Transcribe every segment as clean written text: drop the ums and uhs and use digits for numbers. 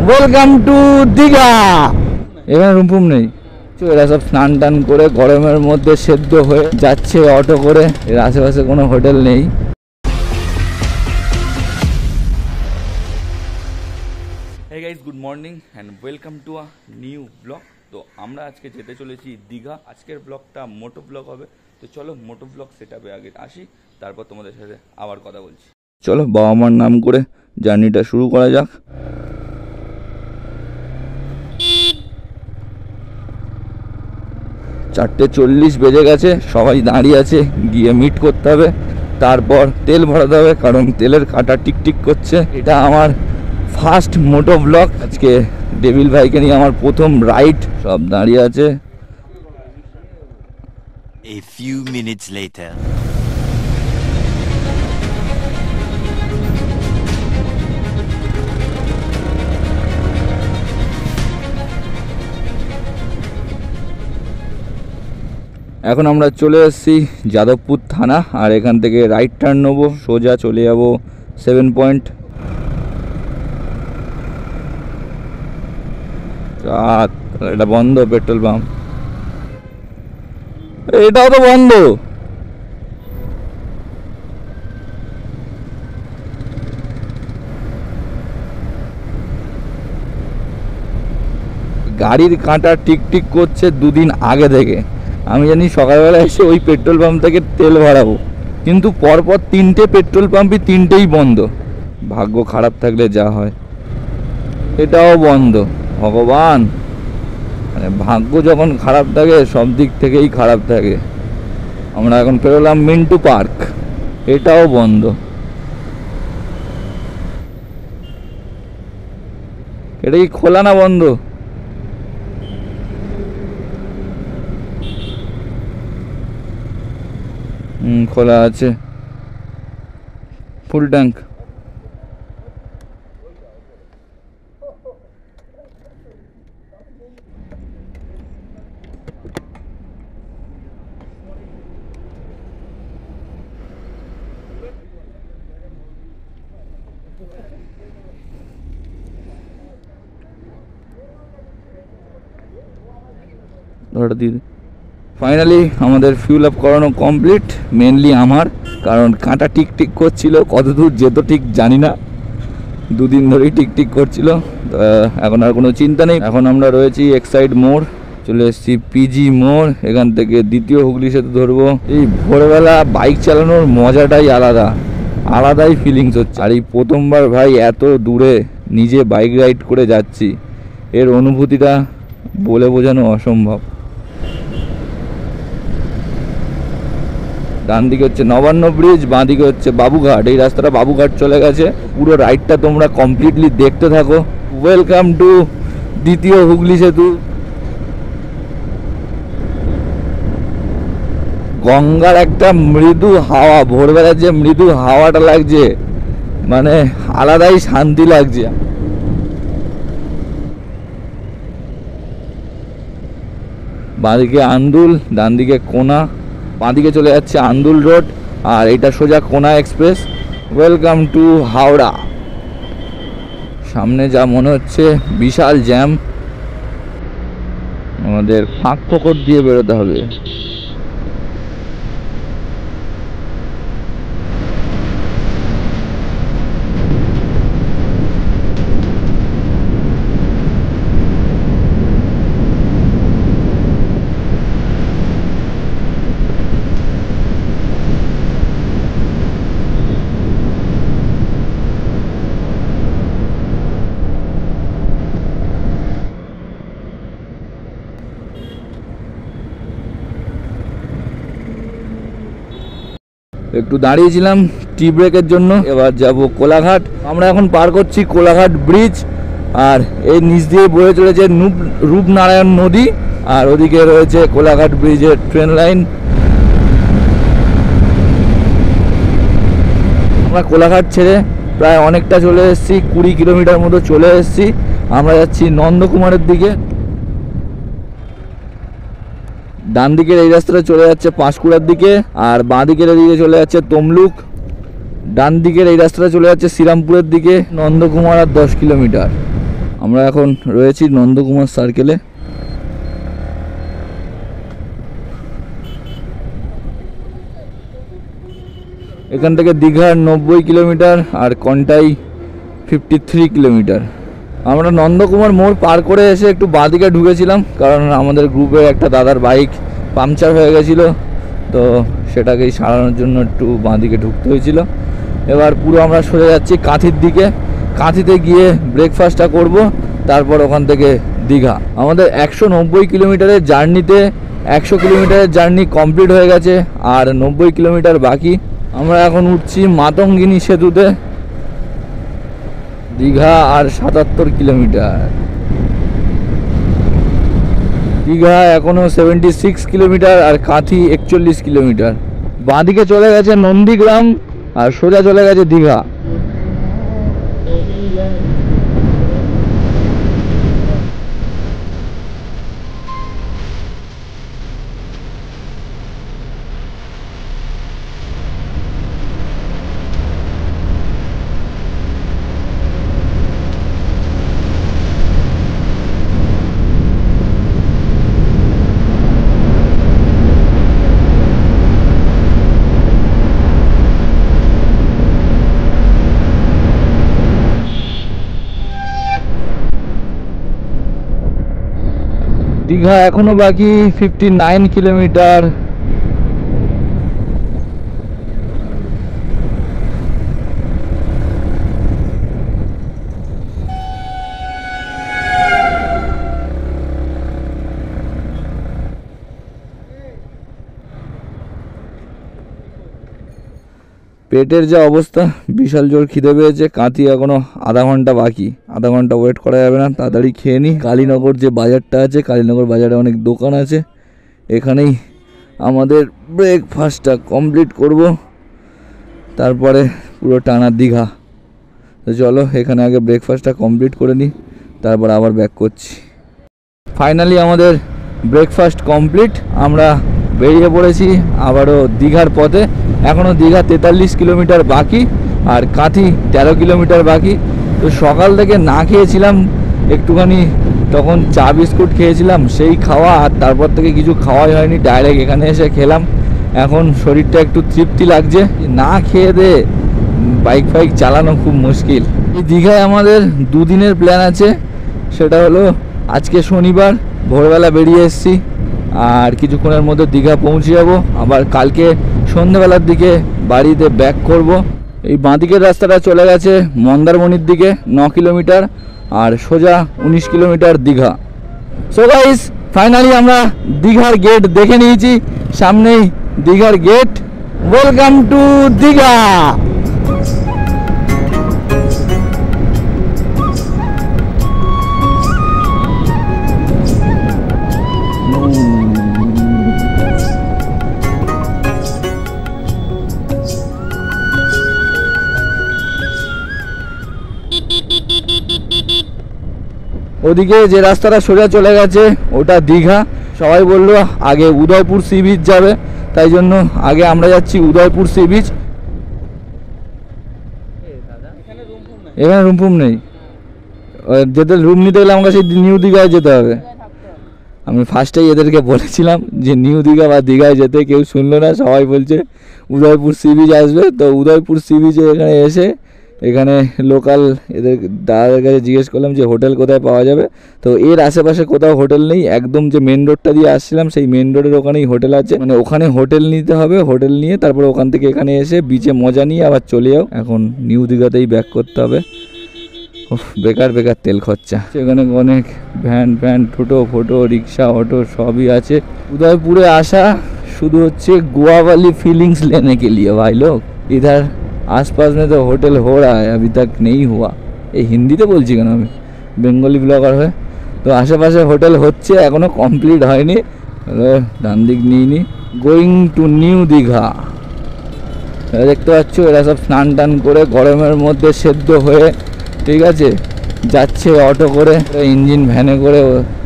Welcome to Digha. এখানে room নেই, এরা সব স্নান টান করে গরমের মধ্যে সেদ্ধ হয়ে যাচ্ছে অটো করে। এর আশেপাশে কোনো হোটেল নেই। Hey guys, good morning and welcome to a new blog. তো আমরা আজকে যেতে চলেছি দীঘা। আজকের ব্লগটা মোটো ব্লগ হবে। তো চলো মোটো ব্লগ সেটআপে আগে আসি, তারপর তোমাদের সাথে আবার কথা বলছি। চলো বাবা মার নাম করে জার্নিটা শুরু করা যাক। 4:40 বেজে গেছে, সবাই দাঁড়িয়ে আছে, গিয়ে মিট করতে হবে, তারপর তেল ভরাতে হবে, কারণ তেলের কাঁটা টিকটিক করছে। এটা আমার ফার্স্ট মোটো ব্লগ। আজকে ডেভিল ভাইকে নিয়ে আমার প্রথম রাইড। সব দাঁড়িয়ে আছে। A few minutes later. এখন আমরা চলে এসেছি যাদবপুর থানা, আর এখান থেকে রাইট টার্ন নেবো, সোজা চলে যাব 7 পয়েন্ট। এটা বন্ধ পেট্রোল পাম্প, এটাও তো বন্ধ। গাড়ির কাঁটা টিকটিক করছে দুদিন আগে থেকে। আমি জানি সকালবেলা এসে ওই পেট্রোল পাম্প থেকে তেল ভরাবো, কিন্তু পরপর 3টে পেট্রোল পাম্পই 3টেই বন্ধ। ভাগ্য খারাপ থাকলে যা হয়। এটাও বন্ধ। ভগবান, মানে ভাগ্য যখন খারাপ থাকে সব দিক থেকেই খারাপ থাকে। আমরা এখন পেরোলাম মিন্টু পার্ক, এটাও বন্ধ। এটা কি খোলা না বন্ধ? খোলা আছে, ফুল ট্যাঙ্ক। ফাইনালি আমাদের ফিউল আপ করানো কমপ্লিট। মেনলি আমার, কারণ কাঁটা টিকটিক করছিল, কতদূর যেত ঠিক জানি না, দুদিন ধরেই টিকটিক করছিল। এখন আর কোনো চিন্তা নেই। এখন আমরা রয়েছি এক্সাইড মোড়, চলে এসেছি পিজি মোড়। এখান থেকে দ্বিতীয় হুগলি সেতু ধরবো। এই ভোরবেলা বাইক চালানোর মজাটাই আলাদাই ফিলিংস হচ্ছে। আর এই প্রথমবার ভাই এত দূরে নিজে বাইক রাইড করে যাচ্ছি, এর অনুভূতিটা বলে বোঝানো অসম্ভব। ডান দিকে হচ্ছে নবান্ন ব্রিজ, বাঁ দিকে হচ্ছে বাবুঘাট। এই রাস্তাটা বাবুঘাট চলে গেছে। পুরো রাইডটা তোমরা কমপ্লিটলি দেখতে থাকো। ওয়েলকাম টু দ্বিতীয় হুগলি সেতু। গঙ্গার একটা মৃদু হাওয়া, ভোরবেলার যে মৃদু হাওয়াটা লাগছে, মানে আলাদাই শান্তি লাগছে। বাঁদিকে আন্দুল, ডান দিকে কোনা, বাঁদিকে চলে যাচ্ছে আন্দুল রোড, আর এটা সোজা কোনা এক্সপ্রেস। Welcome to Howrah. সামনে যা মনে হচ্ছে বিশাল জ্যাম, আমাদের ফাঁক ফোকর দিয়ে বেরোতে হবে। একটু দাঁড়িয়েছিলাম টি ব্রেকের জন্য, এবার যাব কোলাঘাট। আমরা এখন পার করছি কোলাঘাট ব্রিজ, আর এর নিচ দিয়ে বয়ে চলেছে রূপনারায়ণ নদী, আর ওদিকে রয়েছে কোলাঘাট ব্রিজের ট্রেন লাইন। আমরা কোলাঘাট ছেড়ে প্রায় অনেকটা চলে এসেছি, 20 কিলোমিটার মতো চলে এসেছি। আমরা যাচ্ছি নন্দকুমারের দিকে। ডান দিকের এই রাস্তাটা চলে যাচ্ছে পাঁশকুড়ার দিকে, আর বাঁ দিকের এদিকে চলে যাচ্ছে তমলুক। ডান দিকের এই রাস্তাটা চলে যাচ্ছে শ্রীরামপুরের দিকে। নন্দকুমার আর 10 কিলোমিটার। আমরা এখন রয়েছি নন্দকুমার সার্কেলে। এখান থেকে দীঘার 90 কিলোমিটার আর কন্টাই 53 কিলোমিটার। আমরা নন্দকুমার মোড় পার করে এসে একটু বাঁদিকে ঢুকেছিলাম, কারণ আমাদের গ্রুপের একটা দাদার বাইক পাংচার হয়ে গেছিলো, তো সেটাকেই সারানোর জন্য একটু বাঁদিকে ঢুকতে হয়েছিল। এবার পুরো আমরা সরে যাচ্ছি কাঁথির দিকে। কাঁথিতে গিয়ে ব্রেকফাস্টটা করব, তারপর ওখান থেকে দীঘা। আমাদের 190 কিলোমিটারের জার্নিতে 100 কিলোমিটারের জার্নি কমপ্লিট হয়ে গেছে, আর 90 কিলোমিটার বাকি। আমরা এখন উঠছি মাতঙ্গিনী সেতুতে। দীঘা আর 77 কিলোমিটার। দীঘা এখনো 76 কিলোমিটার আর কাঁথি 41 কিলোমিটার। বাঁদিকে চলে গেছে নন্দীগ্রাম আর সোজা চলে গেছে দীঘা। দীঘা এখনো বাকি 59 কিলোমিটার। পেটের যা অবস্থা, বিশাল জোর খিদে পেয়েছে। কাঁথি এখনো আধা ঘন্টা বাকি, আধা ঘন্টা ওয়েট করা যাবে না, তাড়াতাড়ি খেয়ে নিই। কালীনগর যে বাজারটা আছে, কালীনগর বাজারে অনেক দোকান আছে, এখানেই আমাদের ব্রেকফাস্টটা কমপ্লিট করব, তারপরে পুরো টানা দীঘা। তো চলো এখানে আগে ব্রেকফাস্টটা কমপ্লিট করে নিই, তারপর আবার ব্যাক করছি। ফাইনালি আমাদের ব্রেকফাস্ট কমপ্লিট, আমরা বেরিয়ে পড়েছি আবারও দীঘার পথে। এখনও দীঘা 43 কিলোমিটার বাকি আর কাঁথি 13 কিলোমিটার বাকি। তো সকাল থেকে না খেয়েছিলাম একটুখানি, তখন চা বিস্কুট খেয়েছিলাম, সেই খাওয়া, আর তারপর থেকে কিছু খাওয়াই হয়নি, ডাইরেক্ট এখানে এসে খেলাম। এখন শরীরটা একটু তৃপ্তি লাগছে। না খেয়ে দে বাইক ফাইক চালানো খুব মুশকিল। এই দীঘায় আমাদের দুদিনের প্ল্যান আছে, সেটা হলো আজকে শনিবার ভোরবেলা বেরিয়ে এসেছি, আর কিছুক্ষণের মধ্যে দীঘা পৌঁছে যাব। আবার কালকে সন্ধ্যেবেলার দিকে বাড়িতে ব্যাক করব। এই বাঁদিকের রাস্তাটা চলে গেছে মন্দারমণির দিকে 9 কিলোমিটার, আর সোজা 19 kilometre Digha. So guys, finally আমরা দীঘার গেট দেখে নিয়েছি, সামনেই দীঘার গেট। Welcome to Digha. ওদিকে যে রাস্তাটা সোজা চলে গেছে ওটা দীঘা। সবাই বললো আগে উদয়পুর সি বিচ যাবে, তাই জন্য আগে আমরা যাচ্ছি উদয়পুর সি বিচ। এখানে রুম ফুম নেই, যেতে রুম নিতে গেলে আমাকে সেই নিউ দীঘায় যেতে হবে। আমি ফার্স্টেই এদেরকে বলেছিলাম যে নিউ দীঘা বা দীঘায় যেতে, কেউ শুনলো না, সবাই বলছে উদয়পুর সি বিচ আসবে। তো উদয়পুর সি বিচে এখানে এসে এখানে লোকাল এদের দাদাদের কাছে জিজ্ঞেস করলাম যে হোটেল কোথায় পাওয়া যাবে। তো এর আশেপাশে কোথাও হোটেল নেই, একদম যে মেন রোডটা দিয়ে আসছিলাম সেই মেন রোডের ওখানেই হোটেল আছে, মানে ওখানে হোটেল নিতে হবে। হোটেল নিয়ে তারপরে ওখান থেকে এখানে এসে বিচে মজা নিয়ে আবার চলে যাও। এখন নিউ দীঘাতেই ব্যাক করতে হবে। বেকার বেকার তেল খরচা। সেখানে অনেক ভ্যান ফ্যান, টোটো ফোটো, রিক্সা, অটো সবই আছে। উদয়পুরে আসা শুধু হচ্ছে गोवा वाली फीलिंग्स लेने के लिए भाई लोग। इधर आसपास में तो होटल हो रहा है, अभी तक नहीं हुआ। এই হিন্দিতে বলছি কেন, আমি বেঙ্গলি ব্লগার হয়ে। তো আশেপাশে হোটেল হচ্ছে, এখনও কমপ্লিট হয়নি। ডান দিক নিইনি। Going to new Digha. দেখতে পাচ্ছ এরা সব স্নান টান করে গরমের মধ্যে সেদ্ধ হয়ে, ঠিক আছে, যাচ্ছে অটো করে, ইঞ্জিন ভ্যানে করে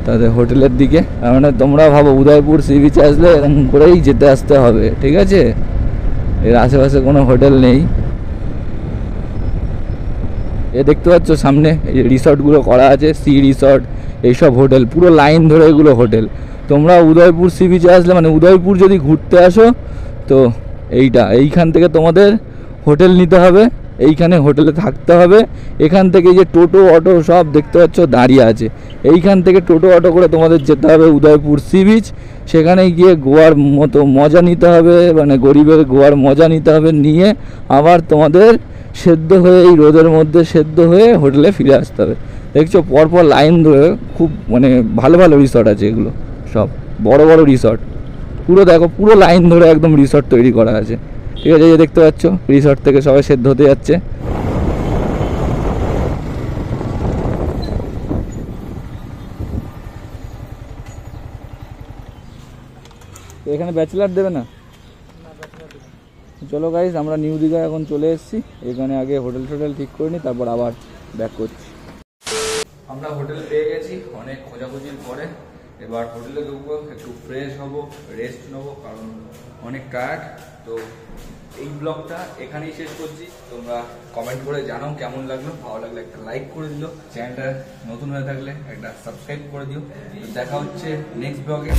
তাদের হোটেলের দিকে। তার মানে তোমরা ভাবো উদয়পুর সি বিচে আসলে এরকম করেই যেতে আসতে হবে, ঠিক আছে। এর আশেপাশে কোনো হোটেল নেই। এ দেখতে পাচ্ছ সামনে এই রিসর্টগুলো করা আছে, সি রিসর্ট, এইসব হোটেল, পুরো লাইন ধরে এগুলো হোটেল। তোমরা উদয়পুর সি বিচে আসলে, মানে উদয়পুর যদি ঘুরতে আসো, তো এইখান থেকে তোমাদের হোটেল নিতে হবে, এইখানে হোটেলে থাকতে হবে। এখান থেকে যে টোটো অটো সব দেখতে পাচ্ছ দাঁড়িয়ে আছে, এইখান থেকে টোটো অটো করে তোমাদের যেতে হবে উদয়পুর সি বিচ। সেখানে গিয়ে গোয়ার মতো মজা নিতে হবে, মানে গরিবের গোয়ার মজা নিতে হবে, নিয়ে আবার তোমাদের সেদ্ধ হয়ে এই রোদের মধ্যে সেদ্ধ হয়ে হোটেলে ফিরে আসতে হবে। দেখছো পরপর লাইন ধরে খুব মানে ভালো ভালো রিসর্ট আছে, এগুলো সব বড় বড় রিসর্ট। পুরো দেখো পুরো লাইন ধরে একদম রিসর্ট তৈরি করা আছে, ঠিক আছে? এই যে দেখতে পাচ্ছ রিসর্ট থেকে সবাই সেদ্ধ হতে যাচ্ছে। তো এখানে ব্যাচেলার দেবে না? চলো গাইজ, আমরা নিউ দীঘা এখন চলে এসেছি। এখানে আগে হোটেল টোটেল ঠিক করে নিই, তারপর আবার ব্যাক করছি। আমরা হোটেল পেয়ে গেছি অনেক খোঁজাখুঁজির পরে। এবার হোটেলে ঢুকবো, একটু ফ্রেশ হব, রেস্ট নেবো, কারণ অনেক টায়ার্ড। তো এই ব্লগটা এখানেই শেষ করছি। তোমরা কমেন্ট করে জানাও কেমন লাগলো, ভালো লাগলে একটা লাইক করে দিও, চ্যানেলটা নতুন হয়ে থাকলে একটা সাবস্ক্রাইব করে দিও। দেখা হচ্ছে নেক্সট ব্লগে।